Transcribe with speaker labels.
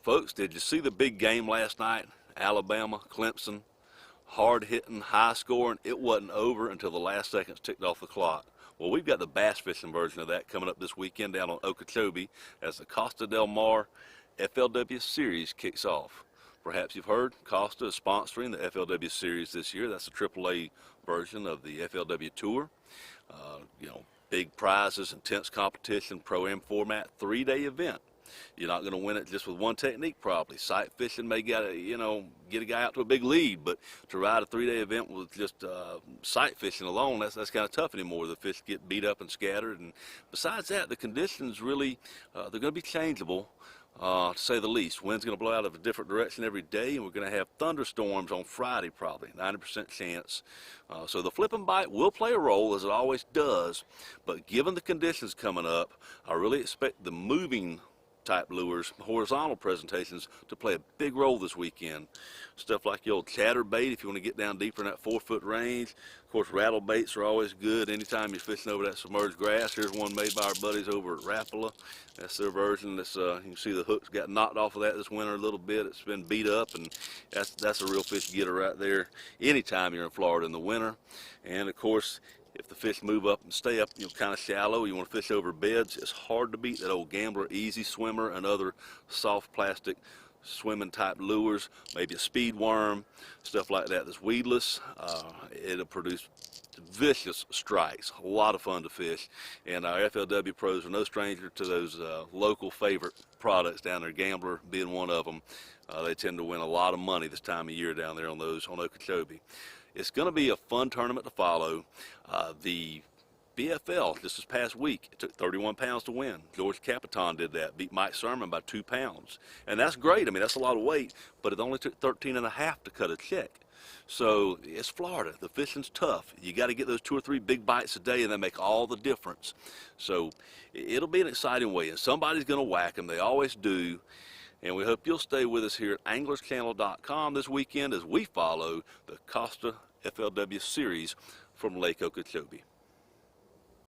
Speaker 1: Folks, did you see the big game last night? Alabama, Clemson, hard-hitting, high-scoring. It wasn't over until the last seconds ticked off the clock. Well, we've got the bass fishing version of that coming up this weekend down on Okeechobee as the Costa Del Mar FLW Series kicks off. Perhaps you've heard Costa is sponsoring the FLW Series this year. That's the AAA version of the FLW Tour. Big prizes, intense competition, Pro-Am format, 3-day event. You're not going to win it just with one technique probably. Sight fishing may get a guy out to a big lead, but to ride a 3-day event with just sight fishing alone, that's kind of tough anymore. The fish get beat up and scattered, and besides that, the conditions really, they're going to be changeable. To say the least. Wind's going to blow out of a different direction every day, and we're going to have thunderstorms on Friday probably, 90% chance. So the flip and bite will play a role, as it always does, but given the conditions coming up, I really expect the moving type lures, horizontal presentations, to play a big role this weekend. Stuff like the old chatterbait if you want to get down deeper in that 4-foot range. Of course, rattle baits are always good anytime you're fishing over that submerged grass. Here's one made by our buddies over at Rapala. That's their version. You can see the hooks got knocked off of that this winter a little bit. It's been beat up, and that's a real fish getter right there anytime you're in Florida in the winter. And of course, if the fish move up and stay up, kind of shallow, you want to fish over beds, it's hard to beat that old Gambler Easy Swimmer and other soft plastic swimming type lures, maybe a speed worm, stuff like that that's weedless. It'll produce vicious strikes, a lot of fun to fish, and our FLW pros are no stranger to those local favorite products down there, Gambler being one of them. They tend to win a lot of money this time of year down there on Okeechobee. It's going to be a fun tournament to follow. The BFL just this past week, it took 31 pounds to win. George Capitan did that, beat Mike Sermon by 2 pounds. And that's great. I mean, that's a lot of weight, but it only took 13.5 to cut a check. So it's Florida. The fishing's tough. You got to get those 2 or 3 big bites a day, and they make all the difference. So it'll be an exciting way, and somebody's going to whack them. They always do. And we hope you'll stay with us here at anglerschannel.com this weekend as we follow the Costa FLW Series from Lake Okeechobee.